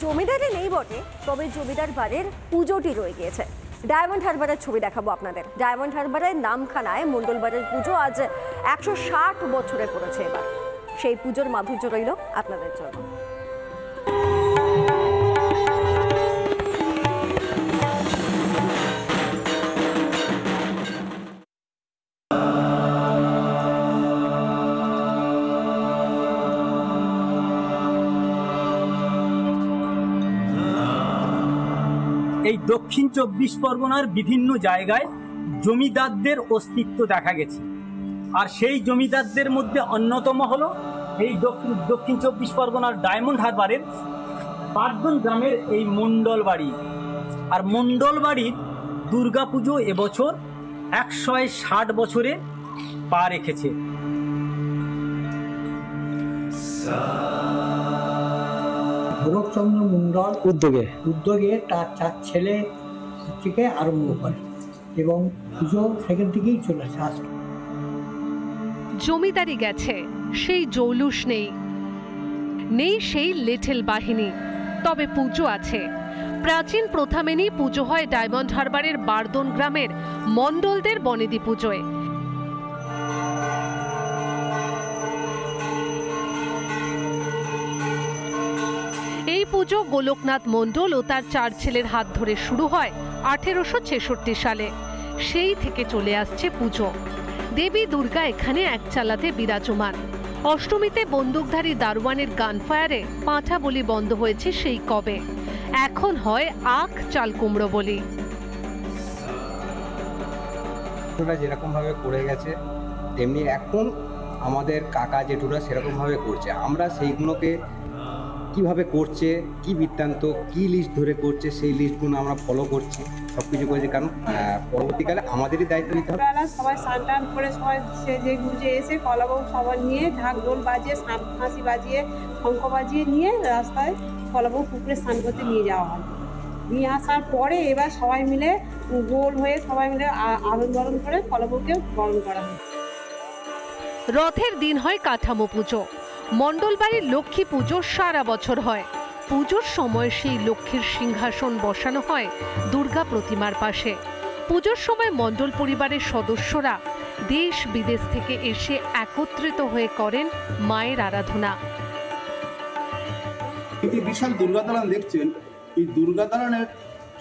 জমিদারি নেই বটে, তবে জমিদার বাড়ির পুজোটি রয়ে গিয়েছে। ডায়মন্ড হারবারের ছবি দেখাবো আপনাদের। ডায়মন্ড হারবারের নামখানায় মণ্ডল বাড়ির পুজো আজ 160 বছরে পড়েছে এবার। সেই পুজোর মাধুর্য রইল আপনাদের জন্য। এই দক্ষিণ 24 পরগনার বিভিন্ন জায়গায় জমিদারদের অস্তিত্ব দেখা গেছে, আর সেই জমিদারদের মধ্যে অন্যতম হলো এই দক্ষিণ 24 পরগনার ডায়মন্ড হারবারের বারদন গ্রামের এই মণ্ডল বাড়ি। আর মণ্ডল বাড়ির দুর্গাপুজো এবছর 160 বছরে পা রেখেছে। গোলকচন্দ্র মণ্ডল উদ্যোগে তার 4 ছেলে থেকে আরম্ভ করে এবং পুজো সেখান থেকেই চলে আসে। জমিদারি গেছে, সেই জৌলুস নেই সেই লিটল বাহিনী, তবে পুজো আছে। প্রাচীন প্রথা মেনেই পুজো হয় ডায়মন্ড হারবারের বারদন গ্রামের মণ্ডলদের বনেদি পুজোয়। এই পুজো গোলকনাথ মণ্ডল ও তার 4 ছেলের হাত ধরে শুরু হয় 1866 সালে। সেই থেকে চলে আসছে পুজো। দেবী দুর্গা এখানে এক চালাতে বিরাজমান। অষ্টমীতে বন্দুকধারী দারোয়ানের গানফায়ারে পাঁঠা বলি বন্ধ হয়েছে সেই কবে। এখন হয় আখ চাল কুমড়ো বলি। যেরকম ভাবে করে গেছে তেমনি এখন আমাদের কাকা জেঠুরা সেরকম ভাবে করছে। আমরা সেইগুলোকে কিভাবে করছে, কি বৃত্তান্ত, কি লিস্ট ধরে করছে, সেই লিস্টগুলো আমরা ফলো করছি, সব কিছু করেছি। কারণ পরবর্তীকালে আমাদেরই দায়িত্ব নিতে হবে। সবাই স্নান টান করে সবাই সেজে গুজে এসে কলাবউ সবাই নিয়ে ঢাক ঢোল বাজিয়ে হাঁসি বাজিয়ে শঙ্খ বাজিয়ে নিয়ে রাস্তায় কলাবউ পুকুরে স্নান করতে নিয়ে যাওয়া হয়। নিয়ে আসার পরে এবার সবাই মিলে গোল হয়ে সবাই মিলে আনন্দ বরণ করে কলাবউকে বরণ করা হয়। রথের দিন হয় কাঠামো পুজো। মণ্ডল বাড়ির লক্ষ্মী পুজো সারা বছর হয়। পুজোর সময় সেই লক্ষ্মীর সিংহাসন বসানো হয় দুর্গা প্রতিমার পাশে। পুজোর সময় মণ্ডল পরিবারের সদস্যরা দেশ বিদেশ থেকে এসে একত্রিত হয়ে করেন মায়ের আরাধনা। এই বিশাল দুর্গা দালান দেখছেন, এই দুর্গা দালানের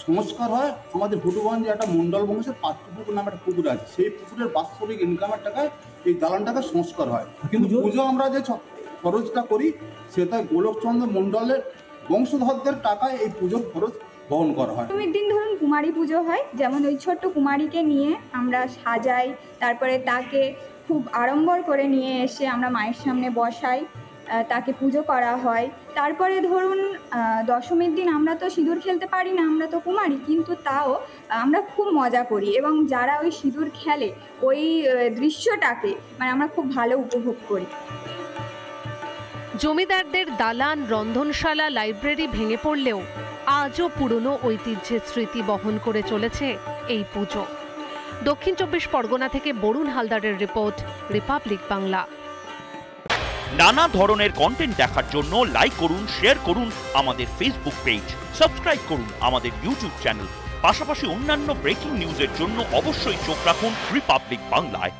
সংস্কার হয় আমাদের ভুটুগঞ্জে একটা মণ্ডল বংশের পাত্রপুকুর নামে একটা পুকুর আছে। সেই পুকুরের বাৎসরিক ইনকামের টাকায় এই দালানটাকে সংস্কার হয়। কিন্তু পুজো আমরা যে খরচটা করি সেটা গোলকচন্দ্র মণ্ডলের বংশধরদের টাকায় এই পুজোর খরচ বহন করা হয়। অষ্টমীর দিন ধরুন কুমারী পুজো হয়, যেমন ওই ছোট্ট কুমারীকে নিয়ে আমরা সাজাই, তারপরে তাকে খুব আড়ম্বর করে নিয়ে এসে আমরা মায়ের সামনে বসাই, তাকে পুজো করা হয়। তারপরে ধরুন দশমীর দিন আমরা তো সিঁদুর খেলতে পারি না, আমরা তো কুমারী, কিন্তু তাও আমরা খুব মজা করি এবং যারা ওই সিঁদুর খেলে ওই দৃশ্যটাকে আমরা খুব ভালো উপভোগ করি। জমিদারদের দালান, রন্ধনশালা, লাইব্রেরি ভেঙে পড়লেও আজও পুরনো ঐতিহ্যের স্মৃতি বহন করে চলেছে এই পুজো। দক্ষিণ 24 পরগনা থেকে বরুণ হালদারের রিপোর্ট, রিপাবলিক বাংলা। নানা ধরনের কন্টেন্ট দেখার জন্য লাইক করুন, শেয়ার করুন আমাদের ফেসবুক পেজ, সাবস্ক্রাইব করুন আমাদের ইউটিউব চ্যানেল। পাশাপাশি অন্যান্য ব্রেকিং নিউজের জন্য অবশ্যই চোখ রাখুন রিপাবলিক বাংলায়।